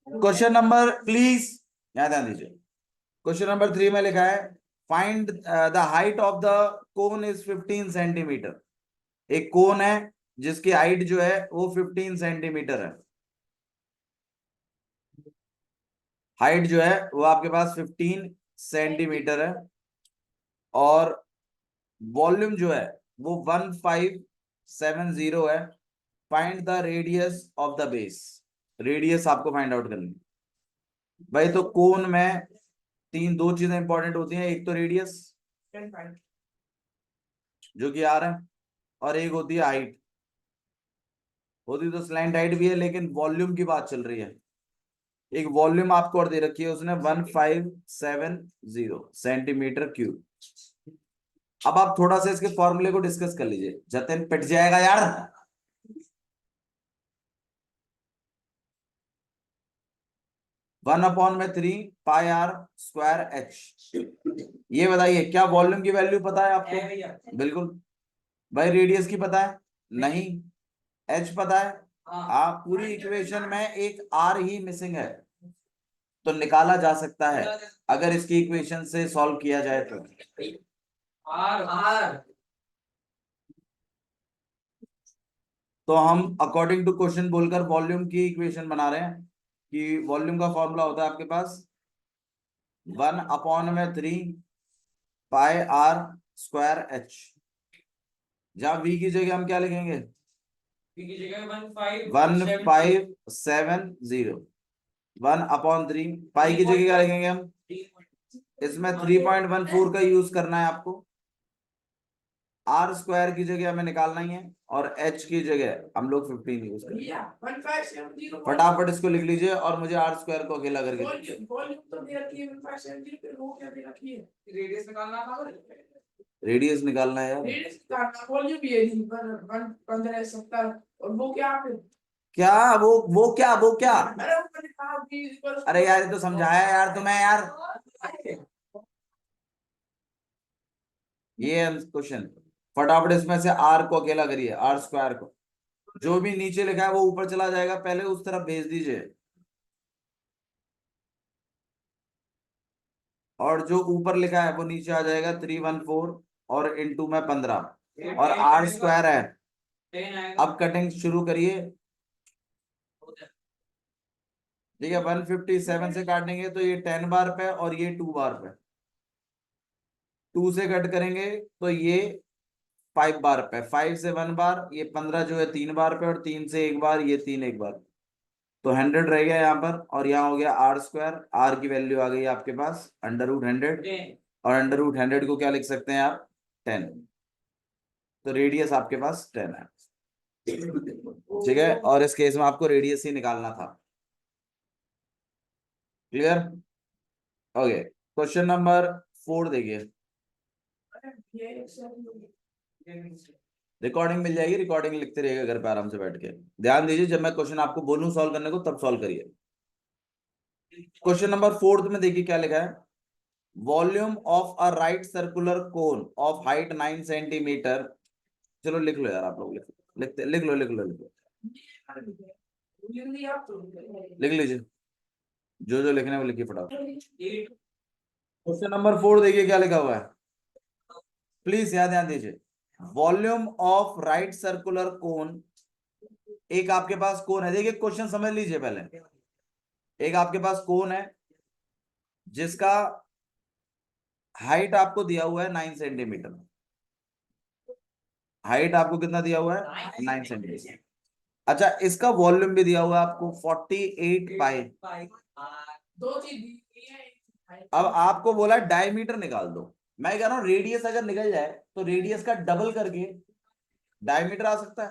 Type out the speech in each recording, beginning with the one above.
Question number please यहाँ ध्यान दीजिए। क्वेश्चन नंबर 3 में लिखा है find the height of the cone is 15 centimetre. एक कोन है जिसकी हाइट जो है वो 15 सेंटीमीटर है। हाइट जो है वो आपके पास 15 सेंटीमीटर है और वॉल्यूम जो है वो 1570 है। Find the radius of the base. Radius आपको फाइंड आउट करनी भाई। तो कोन में दो चीजें इंपॉर्टेंट होती हैं। एक तो रेडियस जो कि आर है और एक होती है हाइट। होती तो स्लैंट हाइट भी है लेकिन वॉल्यूम की बात चल रही है। एक वॉल्यूम आपको और दे रखी है उसने 1570 सेंटीमीटर क्यूब। अब आप थोड़ा सा इसके फॉर्मूले को डिस्कस कर लीजिए। जतन पिट जाएगा यार। वन अपॉन में 3 πr² ये बताइए क्या वॉल्यूम की वैल्यू पता है आपको? बिल्कुल। भाई रेडियस की पता है? नहीं। एच पता है? आप पूरी इक्वेशन में एक आर ही मिसिंग है तो निकाला जा सकता है अगर इसकी इक्वेशन से सॉल्व किया जाए तो। आर तो हम अकॉर्डिंग टू क्वेश्चन बोलकर वॉल्यूम की इक्वेशन बना रहे हैं कि वॉल्यूम का फॉर्मूला होता है आपके पास 1/3 πr²h। जहां v की जगह हम क्या लिखेंगे? v की जगह 1570। 1/3 पाई की जगह क्या लिखेंगे हम? इसमें 3.14 का यूज करना है आपको। r² की जगह हमें निकालना ही है और h की जगह हम लोग 15 यूज करेंगे। फटाफट इसको लिख लीजिए और मुझे r² को अकेला करके रेडियस निकालना है यार। क्या वो क्या? अरे यार ये तो समझाया यार तुम्हें यार। ये क्वेश्चन फटाफट इसमें से r को अकेला करिए। r² को जो भी नीचे लिखा है वो ऊपर चला जाएगा। पहले उस तरफ भेज दीजिए और जो ऊपर लिखा है वो नीचे आ जाएगा। 314 और इंटू में 15 और r² है। अब कटिंग शुरू करिए। ठीक है 157 से काटेंगे तो ये 10 बार पे और ये 2 बार पे। 2 से कट करेंगे तो ये 5 बार पे। 5 से 1 बार। ये 15 जो है 3 बार पे और 3 से 1 बार। ये 3 एक बार। तो 100 रह गया यहाँ पर और यहाँ हो गया r²। r की वैल्यू आ गई आपके पास √100 और √100 को क्या लिख सकते हैं आप? 10। तो रेडियस आपके पास 10 है। ठीक है और इस केस में आपको रेडियस ही निकालना था। क्लियर? ओके क्वेश्चन नंबर 4 देखिए। रिकॉर्डिंग मिल जाएगी। रिकॉर्डिंग लिखते रहिएगा घर पे आराम से बैठ के। ध्यान दीजिए जब मैं क्वेश्चन आपको बोलूं सॉल्व करने को तब सॉल्व करिए। क्वेश्चन नंबर 4 में देखिए क्या लिखा है। Volume of a right circular cone of height 9 centimetre. चलो लिख लो यार आप लोग। लिख लो लिख लीजिए। जो लिखना है वो लिखिए फटाफट। क्वेश्चन नंबर 4 देखिए क्या लिखा हुआ है। प्लीज यहाँ ध्यान दीजिए। Volume of right circular cone. एक आपके पास कोन है। देखिए क्वेश्चन समझ लीजिए पहले। एक आपके पास कोन है जिसका हाइट आपको दिया हुआ है 9 सेंटीमीटर। हाइट आपको कितना दिया हुआ है? 9 सेंटीमीटर। अच्छा इसका वॉल्यूम भी दिया हुआ है आपको 48 पाई। अब आपको बोला डायमीटर निकाल दो। मैं कह रहा हूं रेडियस अगर निकल जाए तो रेडियस का डबल करके डायमीटर आ सकता है।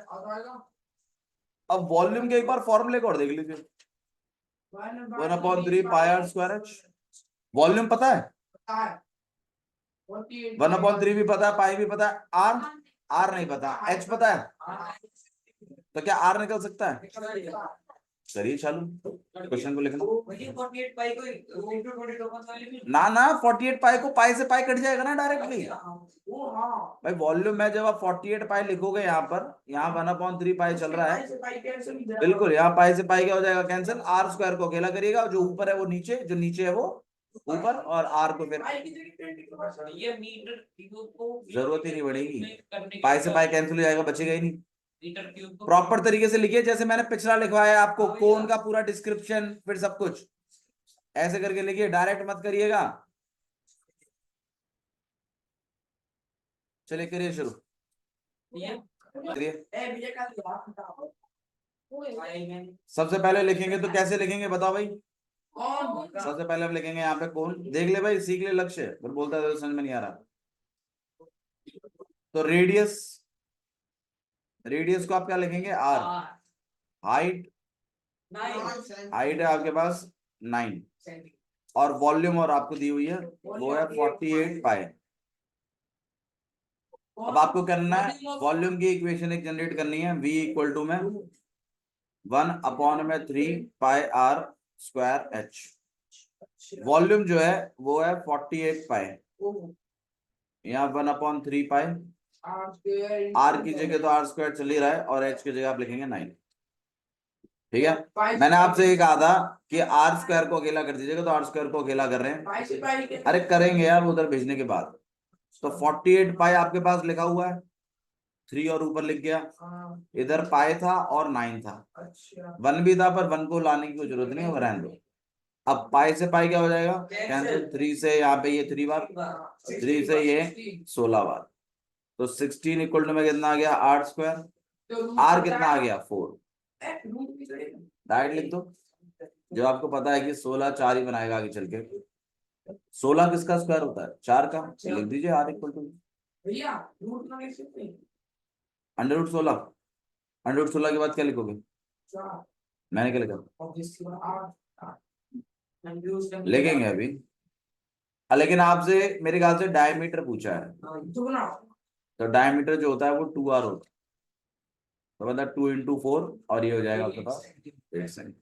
अब वॉल्यूम के एक बार फॉर्मूले को और देख लीजिए। 1/3 πr²h। वॉल्यूम पता है? 1/3 भी पता है। पाई भी पता है। आर नहीं पता। एच पता है। तो क्या आर निकल सकता है? करिए चालू, क्वेश्चन को लिखना। 48 पाई को ना ना 48 पाई को पाई से पाई कट जाएगा ना डायरेक्टली। भाई वॉल्यूम में जब आप 48 पाई लिखोगे यहाँ पर, यहाँ 1/3 पाई चल रहा है, बिल्कुल यहाँ पाई से पाई क्या हो जाएगा कैंसिल, आर स्क्वायर को अकेला करिएगा, जो ऊपर है वो नीचे, जो नीचे है वो ऊपर, और आर को फिर जरूरत ही नहीं पड़ेगी, पाई से पाई कैंसिल हो जाएगा, बचेगा ही नहीं। प्रॉपर तरीके से लिखिए जैसे मैंने पिछला लिखवाया आपको, कोन का पूरा डिस्क्रिप्शन फिर सब कुछ ऐसे करके लिखिए, डायरेक्ट मत करिएगा। चलिए करिए शुरू, करिए। सबसे पहले लिखेंगे तो कैसे लिखेंगे बताओ भाई? सबसे पहले हम लिखेंगे यहाँ पे कोन, देख ले भाई, सीख ले, लक्ष्य फिर बोलता है तो समझ में नहीं आ रहा। तो रेडियस, रेडियस को आप क्या लिखेंगे, आर। हाइट, हाइट है आपके पास 9, और वॉल्यूम और आपको दी हुई है वो है 48 पाई। अब आपको करना है वॉल्यूम की इक्वेशन एक जनरेट करनी है, v इक्वल टू में 1/3 पाई आर स्क्वायर h। वॉल्यूम जो है वो है 48 पाई, यहाँ 1/3 पाई, आर की जगह तो आर स्क्वायर चल ही रहा है, और h की जगह आप लिखेंगे 9। ठीक है, मैंने आपसे ये कहा था कि आर स्क्वायर को अकेला कर दीजिएगा, तो आर स्क्वायर को अकेला कर रहे हैं, अरे करेंगे यार उधर भेजने के बाद। तो 48 पाई आपके पास लिखा हुआ है, 3 और ऊपर लिख गया, इधर पाई था और 9 था, 1 भी था पर 1 को लाने की कोई जरूरत नहीं है, रहने दो। अब पाई से पाई क्या हो जाएगा कैंसिल, 3 से यहाँ पे ये 3 बार, 3 से ये 16 बार, तो 16 इक्वल टू में कितना आ गया, आर स्क्वायर, आर कितना आ गया 4, डायरेक्ट लिख दो। जब आपको पता है कि 16 4 ही बनाएगा आगे चल के, 16 किसका स्क्वायर होता है, 4 का, लिख दीजिए आर इक्वल टू √16। √16 के बाद क्या लिखोगे, मैंने क्या लिखा, लिखेंगे अभी। लेकिन आपसे मेरे ख्याल से डायमीटर पूछा है, तो डायमीटर जो होता है वो 2r होता है, तो मतलब 2 × 4, और ये हो जाएगा आपके पास 8 सेंट,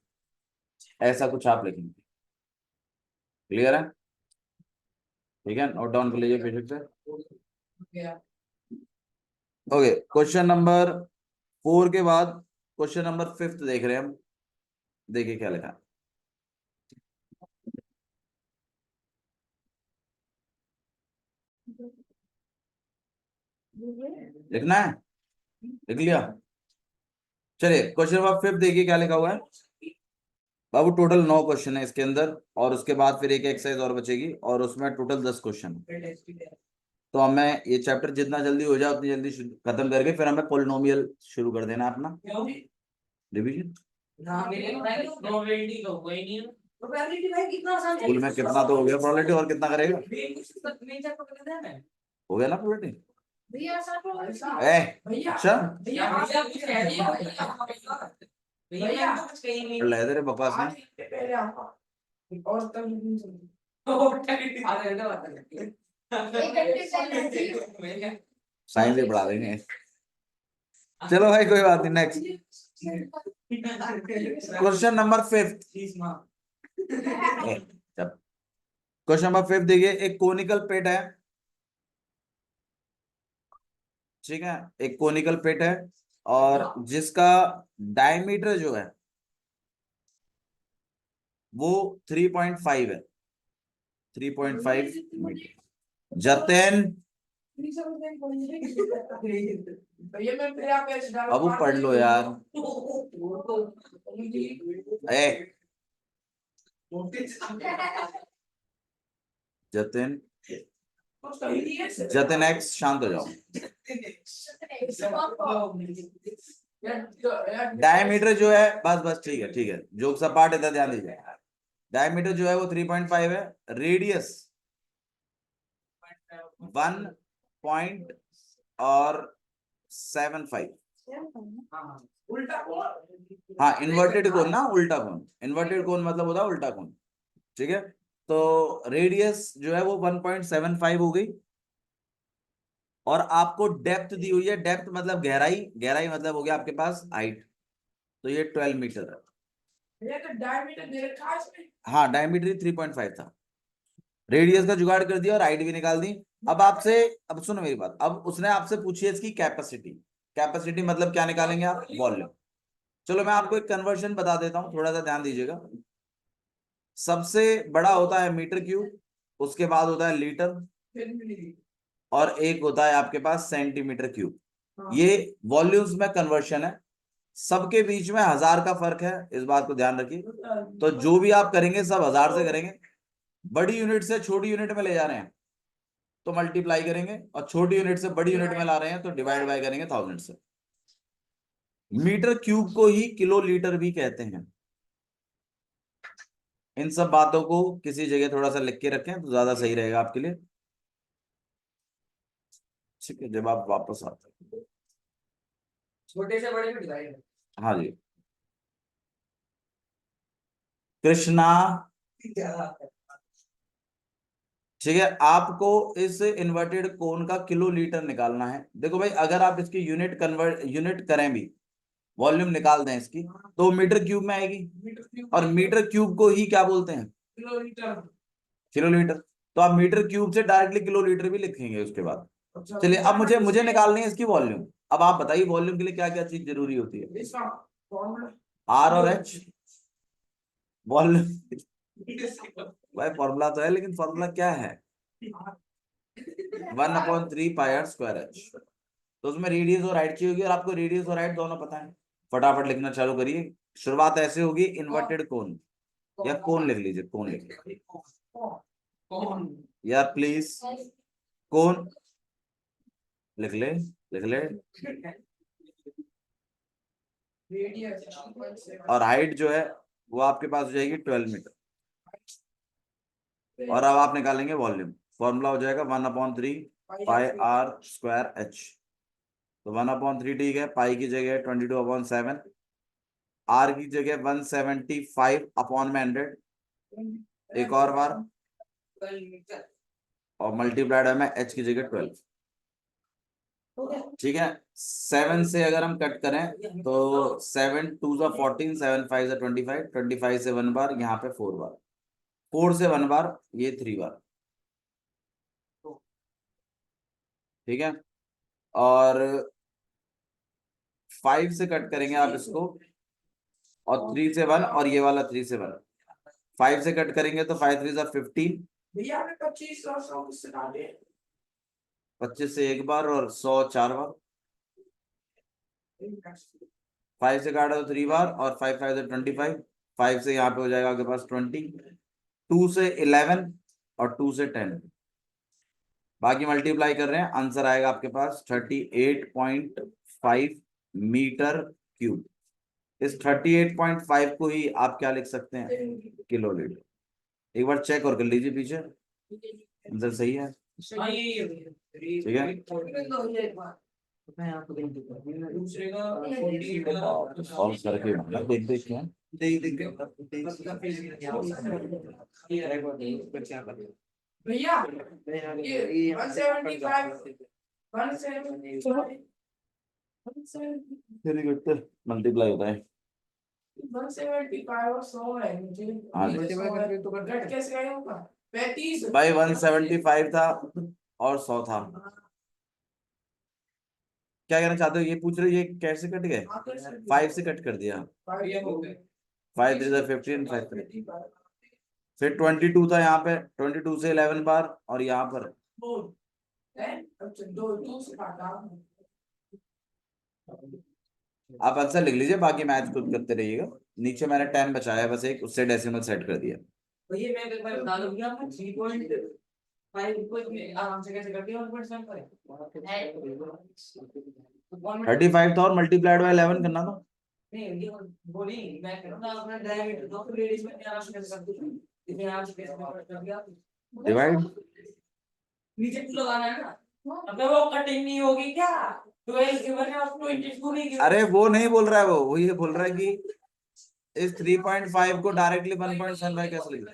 ऐसा कुछ आप लिखेंगे। क्लियर है? ठीक है, नोट डाउन कर लीजिए फिर से। ओके, क्वेश्चन नंबर 4 के बाद क्वेश्चन नंबर 5 देख रहे हैं हम, देखिए क्या लिखा है। लिखना है, लिख लिया? चलिए क्वेश्चन नंबर 5 देखिए क्या लिखा हुआ है बाबू। टोटल 9 क्वेश्चन है इसके अंदर, और उसके बाद फिर एक एक्सरसाइज और बचेगी, और उसमें टोटल 10 क्वेश्चन। तो हमें ये चैप्टर जितना जल्दी हो जाए उतनी जल्दी खत्म करके फिर हमें पोलिनोमियल शुरू कर देना अपना डिवीजन। स्कूल में कितना तो हो गया प्रोबेबिलिटी, और कितना करेगा, हो गया ना प्रोबेबिलिटी। अच्छा ले तेरे बकवास में, साइंस ही पढ़ा देंगे। चलो भाई कोई बात नहीं, next question number 5। Question number 5 देखिए, एक कोनिकल प्लेट है, ठीक है, एक कोनिकल प्लेट है, और जिसका डायमीटर जो है वो 3.5 है, 3.5 मीटर। जतन, अब वो पढ़ लो यार, जतिन, जतिन एक्स, शांत हो जाओ। डायमीटर जो है, बस बस ठीक है, ठीक है, जोक सा पार्ट इधर ध्यान दीजिए। डायमीटर जो है वो 3.5 है, रेडियस 1.75। हाँ इन्वर्टेड कोन ना, उल्टा कोन, इन्वर्टेड कोन मतलब होता है उल्टा कोन, ठीक है। तो रेडियस जो है वो 1.75 हो गई, और आपको डेप्थ दी हुई है, डेप्थ मतलब गहराई, गहराई मतलब हो गया आपके पास हाइट, तो ये 12 मीटर है। हाँ डायमीटर 3.5 था, रेडियस का जुगाड़ कर दिया और हाइट भी निकाल दी। अब आपसे, अब सुनो मेरी बात, अब उसने आपसे पूछी है इसकी कैपेसिटी। कैपेसिटी मतलब क्या निकालेंगे आप? वॉल्यूम। चलो मैं आपको एक कन्वर्जन बता देता हूँ, थोड़ा सा ध्यान दीजिएगा। सबसे बड़ा होता है मीटर क्यूब, उसके बाद होता है लीटर, और एक होता है आपके पास सेंटीमीटर क्यूब। ये वॉल्यूम्स में कन्वर्शन है, सबके बीच में 1000 का फर्क है, इस बात को ध्यान रखिए। तो जो भी आप करेंगे सब 1000 से करेंगे। बड़ी यूनिट से छोटी यूनिट में ले जा रहे हैं तो मल्टीप्लाई करेंगे, और छोटी यूनिट से बड़ी यूनिट में ला रहे हैं तो डिवाइड बाय करेंगे 1000 से। मीटर क्यूब को ही किलो लीटर भी कहते हैं। इन सब बातों को किसी जगह थोड़ा सा लिख के रखें तो ज्यादा सही रहेगा आपके लिए। ठीक है, जब आप वापस आते हैं। छोटे से बड़े में डिवाइड। हाँ जी कृष्णा, ठीक है, आपको इस इन्वर्टेड कोन का किलो लीटर निकालना है। देखो भाई, अगर आप इसकी यूनिट करें भी, वॉल्यूम निकाल दें इसकी, तो मीटर क्यूब में आएगी, और मीटर क्यूब को ही क्या बोलते हैं? किलोलीटर। तो आप मीटर क्यूब से डायरेक्टली किलोलीटर भी लिखेंगे उसके बाद। चलिए अब मुझे मुझे निकालनी है इसकी वॉल्यूम। अब आप बताइए वॉल्यूम के लिए क्या क्या चीज जरूरी होती है? आर और एच। वॉल्यूम भाई फॉर्मूला तो है, लेकिन फॉर्मूला क्या है? 1/3 πr²h। तो उसमें रेडियस और हाइट चाहिए होगी, और आपको रेडियस और हाइट दोनों पता है। फटाफट लिखना चालू करिए। शुरुआत ऐसे होगी, इन्वर्टेड कोन, या कोन लिख लीजिए, कोन लिख लीजिए यार प्लीज। कोन लिख ले, लिख ले। और हाइट जो है वो आपके पास हो जाएगी 12 मीटर। और अब आप निकालेंगे वॉल्यूम। फॉर्मूला हो जाएगा 1/3 πr²h। तो 1/3 ठीक है, पाई की जगह 22/7, आर की जगह 175/100, एक और बार, और मल्टीप्लाइड है मैं एच की जगह 12। ठीक है, 7 से अगर हम कट करें तो 7 2 14, 7 5 25, 25 से 1 बार, यहाँ पे 4 बार, 4 से 1 बार, ये 3 बार। ठीक है, और 5 से कट करेंगे आप इसको, और 3 से 1, और ये वाला 3 से 1। 5 से कट करेंगे तो 5 3 15। भैया ने 25 और 100 मुझसे काटे। 25 से एक बार, और 100 4 बार। 5 से काटा तो 3 बार, और 5 5 से 25। 5 से यहाँ पे हो जाएगा आपके पास 20, 2 से 11, और 2 से 10। बाकी मल्टीप्लाई कर रहे हैं, आंसर आएगा आपके पास 38.5 मीटर क्यूब। इस 38.5 को ही आप क्या लिख सकते हैं? Kilo litre. एक बार चेक और कर लीजिए पीछे, आंसर सही है। ठीक है, मैं आपको दूसरे का और करके मतलब देख देख के भैया ये 175 वेरी गुड, मल्टीप्लाई होता है। 175 और 100 है मुझे। हाँ जी। तो कट कैसे आया होगा? 35 भाई 175 था और 100 था। क्या कहना चाहते हो, ये पूछ रहे हो ये कैसे कट गए? 5 से कट कर दिया। 5 3 15, 5 फिर 22 था यहाँ पे, 22 से 11 बार, और यहाँ पर आप आंसर लिख लीजिए, बाकी मैच खुद करते रहिएगा। नीचे मैंने 10 बचाया बस एक, उससे डेसिमल सेट कर दिया। भैया मैं एक बार बता दूंगी आपको 3.5 को आराम से कैसे कर दिया 1.7 पर 35 था और मल्टीप्लाइड बाय 11 करना था। नहीं ये बोली मैं कह रहा हूं अपना डायरेक्ट दो लेडीज में आराम से कैसे करती हूं इतने आराम से कैसे कर दिया डिवाइड नीचे टू लगाना है ना। अबे वो कटिंग नहीं होगी क्या? 12 गिवन है और 22 नहीं गिवन। अरे वो नहीं बोल रहा है, वो ये बोल रहा है कि इस 3.5 को डायरेक्टली 1.75 कैसे लिखा?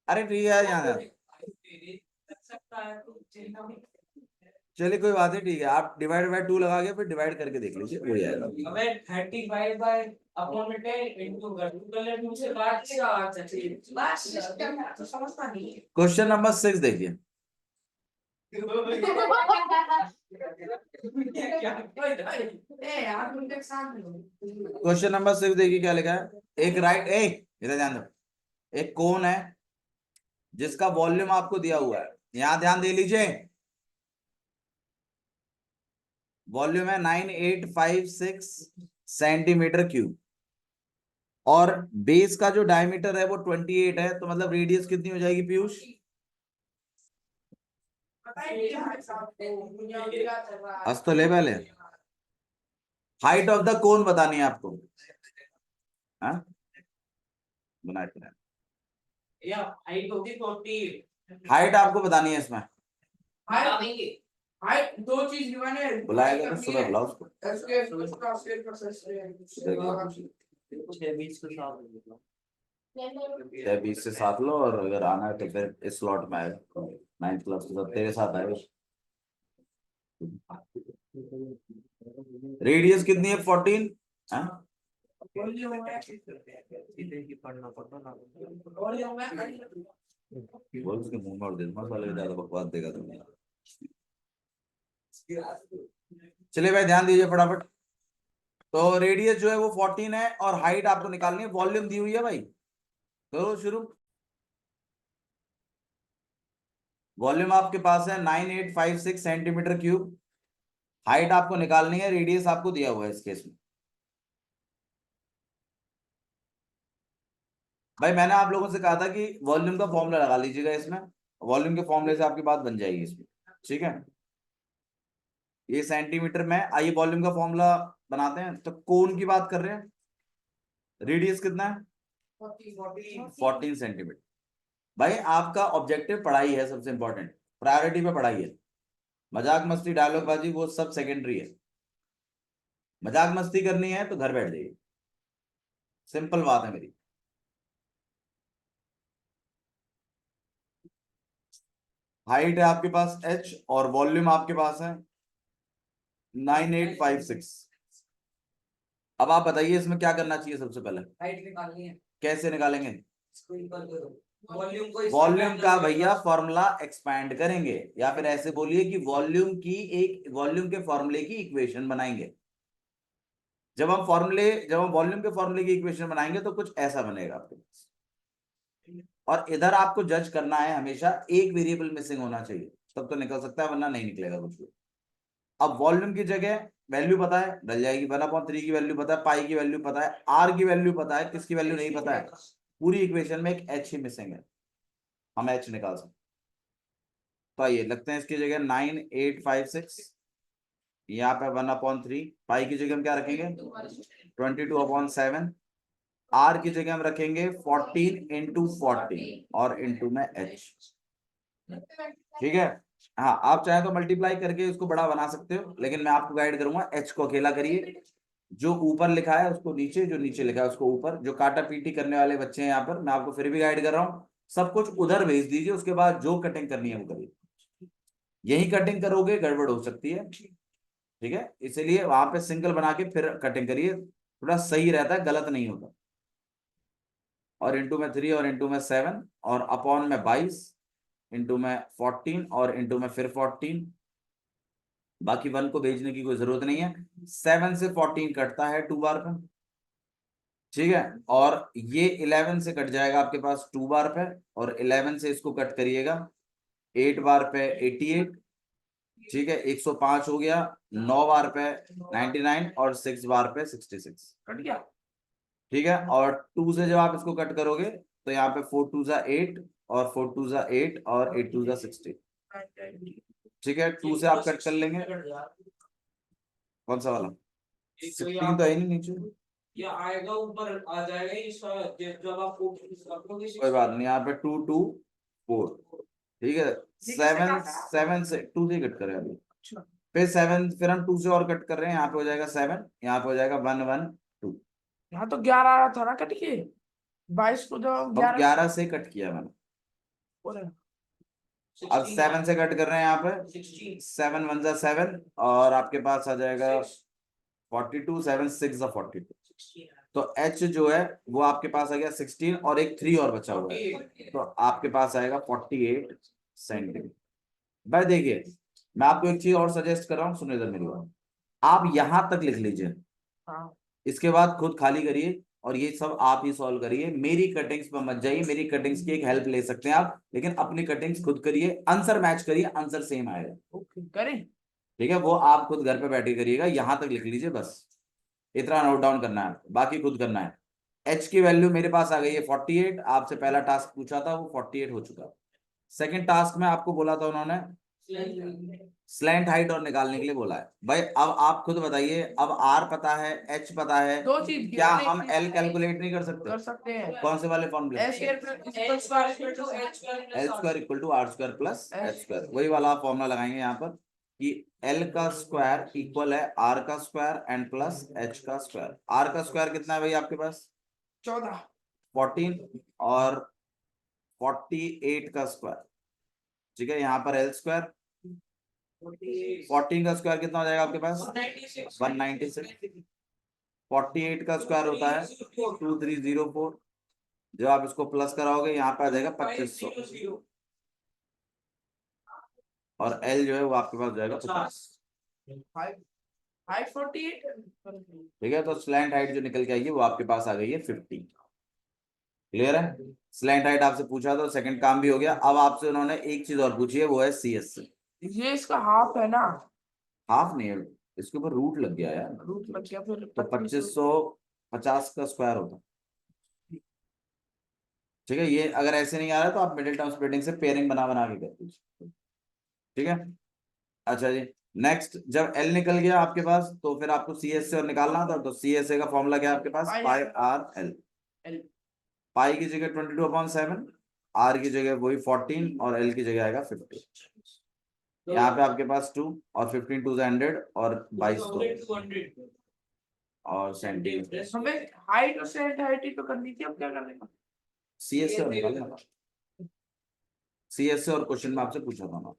अरे ठीक है यहाँ चलिए कोई बात नहीं, ठीक है, आप डिवाइड बाय 2 लगा के फिर डिवाइड करके देख लीजिए, हो जाएगा। अबे 35 बाय अपॉन में 10 इनटू कर ले 2 से काट देगा। अच्छा ठीक है, बस सिस्टम तो समझता नहीं है। क्वेश्चन नंबर 6 देखिए। क्वेश्चन नंबर 6 देखिए क्या लिखा है। एक राइट, इधर ध्यान दो। एक कोन है जिसका वॉल्यूम आपको दिया हुआ है, यहां ध्यान दे लीजिए। वॉल्यूम है 9856 सेंटीमीटर क्यूब, और बेस का जो डायमीटर है वो 28 है, तो मतलब रेडियस कितनी हो जाएगी पीयूष? हंस तो ले पहले। हाइट ऑफ द कोन बतानी है आपको, हाँ बनाए। या हाइट होगी 40। हाइट आपको बतानी है इसमें। हाइट हाइट दो चीज गिवन है। बुलाएगा तो सुबह बुलाओ उसको। उसका स्क्वायर पर स्क्वायर 6 20 के साथ 6 20 से 7 लो, और अगर आना है तो फिर इस स्लॉट में आएगा, 9th क्लास के साथ तेरे साथ आएगा। रेडियस कितनी है? 14। हाँ? पढ़ना पड़ता ना। बोल उसके मुंह में और दे दूंगा साले, ज्यादा बकवास देगा तुमने। चलिए भाई ध्यान दीजिए फटाफट। तो रेडियस जो है वो 14 है, और हाइट आपको निकालनी है, वॉल्यूम दी हुई है भाई। करो शुरू। वॉल्यूम आपके पास है 9856 सेंटीमीटर क्यूब। हाइट आपको निकालनी है, रेडियस आपको दिया हुआ है इस केस में। भाई मैंने आप लोगों से कहा था कि वॉल्यूम का फॉर्मूला लगा लीजिएगा इसमें, वॉल्यूम के फॉर्मूले से आपकी बात बन जाएगी इसमें, ठीक है। ये सेंटीमीटर में, आइए वॉल्यूम का फॉर्मूला बनाते हैं। तो कोन की बात कर रहे हैं, रेडियस कितना है? 14 सेंटीमीटर। भाई आपका ऑब्जेक्टिव पढ़ाई है, सबसे इंपॉर्टेंट प्रायोरिटी पे पढ़ाई है। मजाक मस्ती डायलॉग बाजी वो सब सेकेंडरी है। मजाक मस्ती करनी है तो घर बैठ जाइए, सिंपल बात है मेरी। हाइट है आपके पास h, और वॉल्यूम आपके पास है 9856। अब आप बताइए इसमें क्या करना चाहिए सबसे पहले? हाइट निकालनी है। कैसे निकालेंगे? वॉल्यूम को वॉल्यूम का भैया फॉर्मूला एक्सपैंड करेंगे, या फिर ऐसे बोलिए कि वॉल्यूम की एक वॉल्यूम के फॉर्मूले की इक्वेशन बनाएंगे। जब हम वॉल्यूम के फॉर्मूले की इक्वेशन बनाएंगे तो कुछ ऐसा बनेगा आपके पास। और इधर आपको जज करना है, हमेशा एक वेरिएबल मिसिंग होना चाहिए, तब तो निकल सकता है, वरना नहीं निकलेगा कुछ भी। अब वॉल्यूम की जगह वैल्यू पता है, डल जाएगी। 1/3 की वैल्यू पता है, पाई की वैल्यू पता है, आर की वैल्यू पता है, किसकी वैल्यू नहीं पता है? पूरी इक्वेशन में एक एच ही मिसिंग है, हम एच निकाल सकते। तो आइए लगते हैं इसकी जगह 9856, यहाँ पे 1/3, पाई की जगह हम क्या रखेंगे? 22/7। आर की जगह हम रखेंगे 14 इंटू 14, और इंटू में एच, ठीक है। हाँ आप चाहे तो मल्टीप्लाई करके इसको बड़ा बना सकते हो, लेकिन मैं आपको गाइड करूंगा, एच को अकेला करिए। जो ऊपर लिखा है उसको नीचे, जो नीचे लिखा है उसको ऊपर। जो काटा पीटी करने वाले बच्चे हैं यहाँ पर, मैं आपको फिर भी गाइड कर रहा हूँ, सब कुछ उधर भेज दीजिए, उसके बाद जो कटिंग करनी है वो करिए। यही कटिंग करोगे गड़बड़ हो सकती है, ठीक है, इसलिए वहां पे सिंगल बना के फिर कटिंग करिए, थोड़ा सही रहता है, गलत नहीं होता। और इंटू में 3, और इंटू में 7, और अपॉन में 22, इंटू में 14, और इंटू में फिर 14। बाकी 1 को भेजने की कोई जरूरत नहीं है। 7 से 14 कटता है 2 बार पे, ठीक है। और ये 11 से कट जाएगा आपके पास 2 बार पे, और 11 से इसको कट करिएगा 8 बार पे 88, ठीक है, 105 हो गया। 9 बार पे 99, और 6 बार पे 66, कट गया। ठीक है। और 2 से जब आप इसको कट करोगे तो यहाँ पे 4 2 जा 8, और 4 2 जा 8, और 8 2 जा 60, ठीक है। 2 से आप कट कर लेंगे, कौन सा वाला? 16 तो है नहीं नीचे। ये आएगा ऊपर आ जाएगा इसका, जब आप कोई बात नहीं, यहाँ पे 2 2 4, ठीक है। 7 से 2 से कट करें अभी, फिर 7, फिर हम 2 से और कट कर रहे हैं, यहाँ पे हो जाएगा 7, यहाँ पे हो जाएगा 1 1 2। यहाँ तो 11 आ रहा था ना कट के, 22 को जो अब 11 11 से कट किया मैंने, अब 7 से कट कर रहे हैं यहाँ पे, 7 1 जा 7 और आपके पास आ जाएगा 42, 7 6 जा 42। तो h जो है वो आपके पास आ गया 16 और एक 3 और बचा हुआ है, तो आपके पास आएगा 48 सेंटीमीटर। भाई देखिए, मैं आपको एक चीज और सजेस्ट कर रहा हूँ, सुनिए इधर मेरी बात। आप यहां तक लिख लीजिए, हाँ इसके बाद खुद खाली करिए और ये सब आप ही सॉल्व करिए। मेरी कटिंग्स पर मत जाइए, मेरी कटिंग्स की एक हेल्प ले सकते हैं आप, लेकिन अपनी कटिंग्स खुद करिए, आंसर मैच करिए, आंसर सेम आएगा। ओके करें। ठीक है, वो आप खुद घर पे बैठ के करिएगा, यहां तक लिख लीजिए बस, इतना नोट डाउन करना है, बाकी खुद करना है। एच की वैल्यू मेरे पास आ गई है 48, आपसे पहला टास्क पूछा था वो 48 हो चुका। सेकंड टास्क में आपको बोला था उन्होंने स्लैंट हाइट और निकालने के लिए बोला है। भाई अब आप खुद बताइए, अब आर पता है, एच पता है, दो चीज क्या हम एल कैलकुलेट नहीं कर कर सकते? सकते हैं। कौन से वाले फॉर्मूले? L L square equal to R square plus H square, वही वाला आप फॉर्मूला लगाएंगे यहाँ पर कि एल का स्क्वायर इक्वल है आर का स्क्वायर एंड प्लस एच का स्क्वायर। आर का स्क्वायर कितना है भाई आपके पास? 14 14 और 48 का स्क्वायर, ठीक है। यहाँ पर एल स्क्वायर 14 का स्क्वायर कितना हो जाएगा आपके पास? 196। 48 का स्क्वायर होता है 2304, जब आप इसको प्लस कराओगे यहाँ पे आ जाएगा 2500 और एल जो है वो आपके पास जाएगा 50। 548। ठीक है, तो स्लैंट हाइट जो निकल के आएगी वो आपके पास आ गई है 50। क्लियर है? स्लैंट हाइट आपसे पूछा तो सेकंड काम भी हो गया। अब आपसे उन्होंने एक चीज और पूछी है, वो है सी एस। ये इसका हाफ है ना? हाफ नहीं है, इसके ऊपर रूट लग गया यार, रूट लग गया फिर तो 2550 का स्क्वायर होता। ठीक है, ये अगर ऐसे नहीं आ रहा तो आप मिडिल टर्म स्प्लिटिंग से पेयरिंग बना बना के कर दीजिए। ठीक है, अच्छा जी। नेक्स्ट, जब एल निकल गया आपके पास तो फिर आपको सी एस से और निकालना था, तो सी एस ए का फॉर्मूला क्या है आपके पास? पाई आर एल। पाई की जगह 22/7, आर की जगह वही 14 और एल की जगह आएगा 50। यहाँ पे आपके पास 2 और 15 2 100 और 22 और सेंटीमीटर। हमें हाइट और सेंट हाइट ही तो करनी थी, अब क्या करेंगे? सी एस से और निकालना था, सी एस से और क्वेश्चन में आपसे पूछा था ना।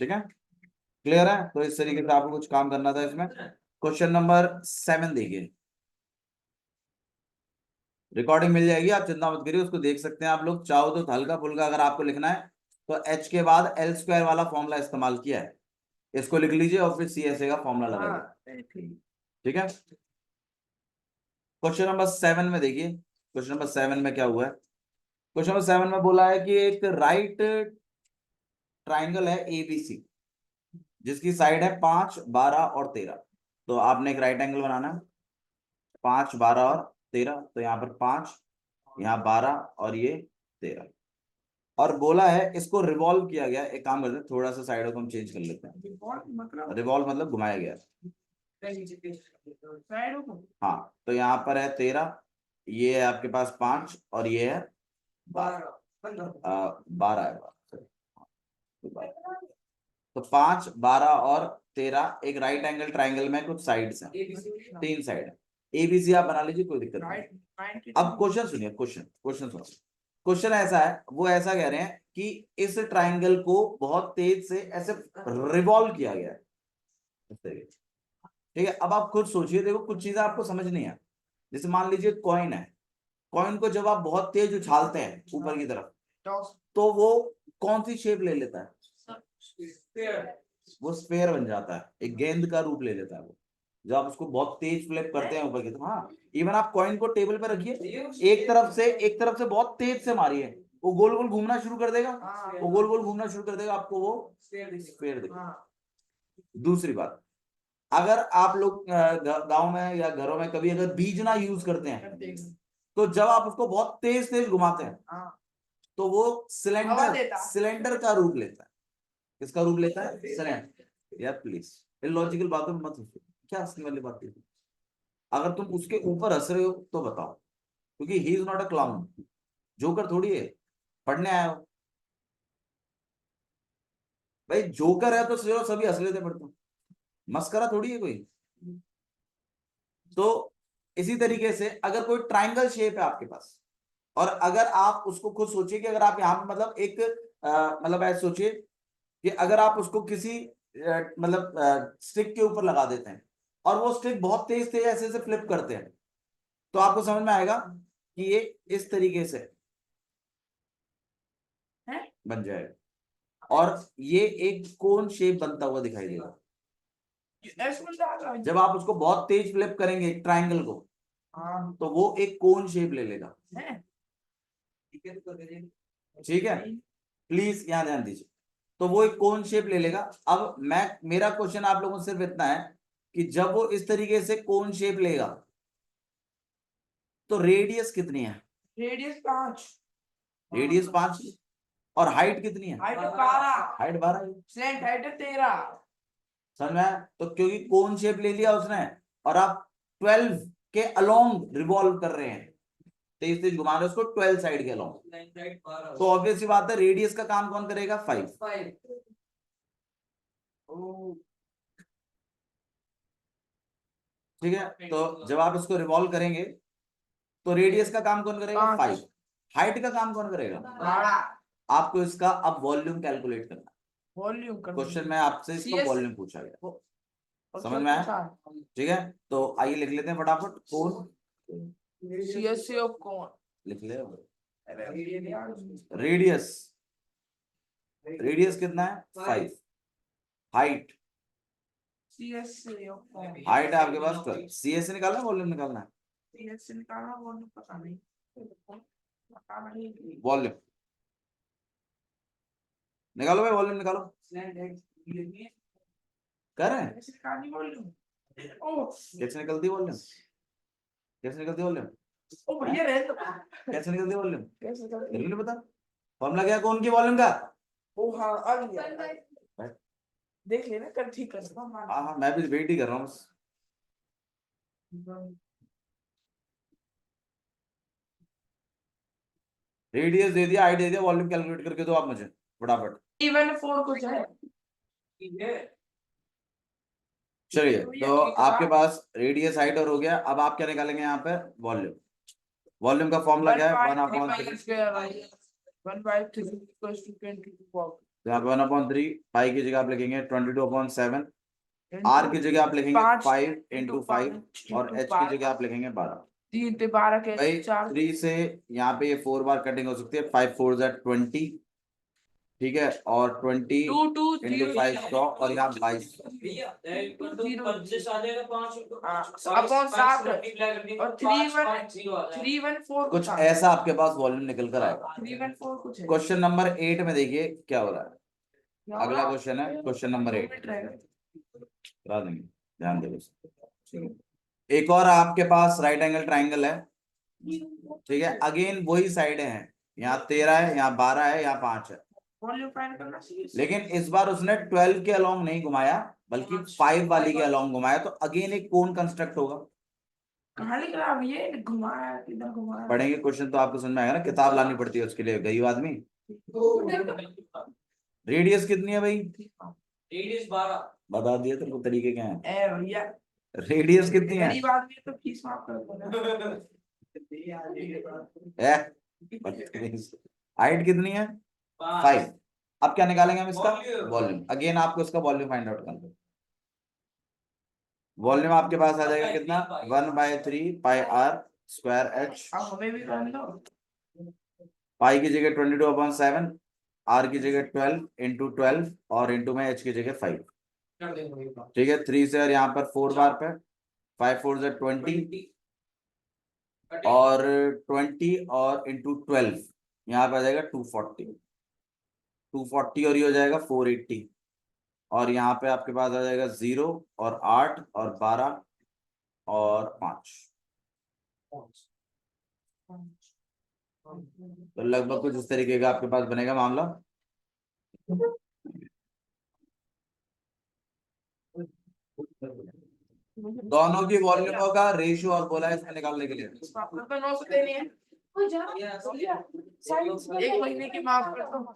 ठीक है, क्लियर है? तो इस तरीके से आपको कुछ काम करना था इसमें। क्वेश्चन नंबर 7 देखिए, रिकॉर्डिंग मिल जाएगी, आप चिंता मत करिए, उसको देख सकते हैं आप लोग। चाहो तो हल्का फुल्का अगर आपको लिखना है तो एच के बाद एल स्क्वायर वाला फॉर्मूला इस्तेमाल किया है, इसको लिख लीजिए और फिर सी एस ए का फॉर्मूला लगाइए। ठीक है, क्वेश्चन नंबर 7 में देखिए, क्वेश्चन नंबर 7 में क्या हुआ है? क्वेश्चन नंबर 7 में बोला है कि एक राइट ट्राइंगल है एबीसी, जिसकी साइड है 5 12 और 13। तो आपने एक राइट एंगल बनाना है, 5 12 और 13, तो यहाँ पर 5, यहाँ 12 और ये 13, और बोला है इसको रिवॉल्व किया गया। एक काम करते हैं, थोड़ा सा साइडों को हम चेंज कर लेते हैं। रिवॉल्व मतलब घुमाया गया। हाँ, तो यहाँ पर है 13, ये है आपके पास 5 और ये है 12 है। तो 5 12 और 13 एक राइट एंगल ट्राइंगल में कुछ साइड्स हैं, 3 साइड है। एबीसी आप बना लीजिए, कोई दिक्कत नहीं। अब क्वेश्चन सुनिए, क्वेश्चन सुनो। क्वेश्चन ऐसा है, वो ऐसा कह रहे हैं कि इस ट्राइंगल को बहुत तेज से ऐसे रिवॉल्व किया गया है इस तरीके से। ठीक है, अब आप खुद सोचिए, देखो कुछ चीजें आपको समझ नहीं है। जैसे मान लीजिए कॉइन है, कॉइन को जब आप बहुत तेज उछालते हैं ऊपर की तरफ, तो वो कौन सी शेप ले लेता है? वो स्फेयर बन जाता है, एक गेंद का रूप ले लेता है वो, जब आप उसको बहुत तेज फ्लिप करते हैं ऊपर की तरफ। हाँ, इवन आप कॉइन को टेबल पे रखिए, एक तरफ से बहुत तेज से मारिए, वो गोल गोल घूमना शुरू कर देगा, वो गोल गोल घूमना शुरू कर देगा, आपको वो स्फेयर देगा। दूसरी बात, अगर आप लोग गांव में या घरों में कभी अगर बीजना यूज करते हैं, तो जब आप उसको बहुत तेज तेज घुमाते हैं तो वो सिलेंडर का रूप लेता है। किसका रूप लेता है? सिलेंडर। यार प्लीज इन लॉजिकल बातों में मत हंसो, क्या हंसने वाली बात है? अगर तुम उसके ऊपर हंस रहे हो तो बताओ, क्योंकि he is not a clown, joker थोड़ी है, पढ़ने आया हो। भाई जोकर है तो सभी हंस लेते, पढ़ते मस्करा थोड़ी है कोई। तो इसी तरीके से अगर कोई ट्राइंगल शेप है आपके पास, और अगर आप उसको खुद सोचिए कि अगर आप यहाँ पे मतलब एक मतलब ऐसे सोचिए कि अगर आप उसको किसी मतलब स्टिक के ऊपर लगा देते हैं और वो स्टिक बहुत तेज तेज ऐसे से फ्लिप करते हैं, तो आपको समझ में आएगा कि ये इस तरीके से बन जाएगा और ये एक कोन शेप बनता हुआ दिखाई देगा। ऐसे बनता है। जब आप उसको बहुत तेज फ्लिप करेंगे एक ट्राइंगल को, हाँ तो वो एक कोन शेप ले लेगा। है। ठीक है, प्लीज यहां ध्यान दीजिए। तो वो एक कोन शेप ले लेगा। अब मेरा क्वेश्चन आप लोगों से सिर्फ इतना है कि जब वो इस तरीके से कोन शेप लेगा तो रेडियस कितनी है? रेडियस 5, रेडियस 5 और हाइट कितनी है? Height 12, height 12। Slant height 13। समझ में आया? तो क्योंकि कोन शेप ले लिया उसने और आप 12 के अलोंग रिवॉल्व कर रहे हैं, तेज तेज घुमा रहे हैं उसको 12 साइड के अलोंग, तो ऑब्वियस सी बात है रेडियस का काम कौन करेगा? 5। ठीक है, तो जब आप इसको रिवॉल्व करेंगे तो रेडियस का काम कौन करेगा? 5। हाइट का काम कौन करेगा? 12। आपको इसका अब वॉल्यूम कैलकुलेट करना। वॉल्यूम कर क्वेश्चन में आपसे इसका CS वॉल्यूम पूछा गया, और समझ क्या में आया? पूछा? ठीक है, तो आइए लिख लेते हैं फटाफट। कोन CSC ऑफ कौन? लिख ले। रेडियस, रेडियस कितना है? 5। हाइट, CSC ऑफ कौन? हाइट है आपके पास 12। CS से निकालना है, वॉल्यूम निकालना है? CSC निकालना, वॉल्यूम पता नहीं। पता नहीं। वॉल्यूम निकालो भाई, वॉल्यूम निकालो। कर रहे हैं? कैसे निकालनी वॉल्यूम? ओ कैसे निकलती वॉल्यूम? कैसे निकलती वॉल्यूम? ओ भैया रहे तो कैसे निकलती वॉल्यूम? कैसे निकलती? तेरे को नहीं पता फॉर्मूला क्या है कौन की वॉल्यूम का? ओ हाँ आ गया, देख लेना कल ठीक कर दूंगा। हाँ हाँ, मैं भी वेट ही कर रहा हूँ बस। रेडियस दे दिया, हाइट दे दिया, वॉल्यूम कैलकुलेट करके दो आप मुझे फटाफट। इवन 4 कुछ है। चलिए, तो आपके पास रेडियस, हाइट और हो गया। अब आप क्या निकालेंगे यहाँ पे? वॉल्यूम। वॉल्यूम का फॉर्मूला क्या है? 1/3। 1/3 यहाँ पे 1/3 पाई की जगह आप लिखेंगे 22/7। आर की जगह आप लिखेंगे 5 × 5 और एच की जगह आप लिखेंगे 12। 3 से 12 के भाई 4 3 से यहाँ पे ये 4 बार कटिंग हो सकती है। 5 4 20, ठीक है, और 20 2 2 × 5 100 और यहाँ 22। अपॉन 7 और 314 कुछ ऐसा आपके पास वॉल्यूम निकल कर आएगा। 314 कुछ है। क्वेश्चन नंबर 8 में देखिए क्या हो रहा है। अगला क्वेश्चन है क्वेश्चन नंबर 8, करा देंगे, ध्यान देंगे। एक और आपके पास राइट एंगल ट्राइंगल है, ठीक है, अगेन वही साइड है, यहाँ 13 है, यहाँ 12 है, यहाँ 5 है, वॉल्यूम फाइंड करना चाहिए। लेकिन इस बार उसने 12 के अलोंग नहीं घुमाया बल्कि 5 वाली के अलोंग घुमाया, तो अगेन एक कोन कंस्ट्रक्ट होगा। कहाँ लिख रहा है ये? घुमाया किधर घुमाया? पढ़ेंगे क्वेश्चन तो आपको समझ में आएगा ना, किताब लानी पड़ती है उसके लिए, गरीब आदमी। रेडियस कितनी है भाई? रेडियस 12। बता दिया तेरे को तरीके क्या है। ए भैया रेडियस कितनी है? गरीब आदमी तो फीस माफ कर दो। हाइट कितनी है? 5। अब क्या निकालेंगे हम इसका? वॉल्यूम। अगेन आपको इसका वॉल्यूम फाइंड आउट करना है। वॉल्यूम आपके पास आ जाएगा कितना? 1/3 πr²h। अब हमें भी कर दो। पाई की जगह 22/7, आर की जगह 12 × 12 और इंटू में h की जगह 5। ठीक है, 3 से और यहाँ पर 4 बार पे 5 4 20 और 20 और इंटू 12 यहाँ पे आ जाएगा 240। 240 और ये हो जाएगा 480 और यहाँ पे आपके पास आ जाएगा 0 और 8 और 12 और 5। तो लगभग कुछ इस तरीके का आपके पास बनेगा मामला। दोनों की वॉल्यूमों का रेशियो और बोला है इसमें निकालने के लिए। तो 9 से देनी है। एक महीने की माफ कर दो।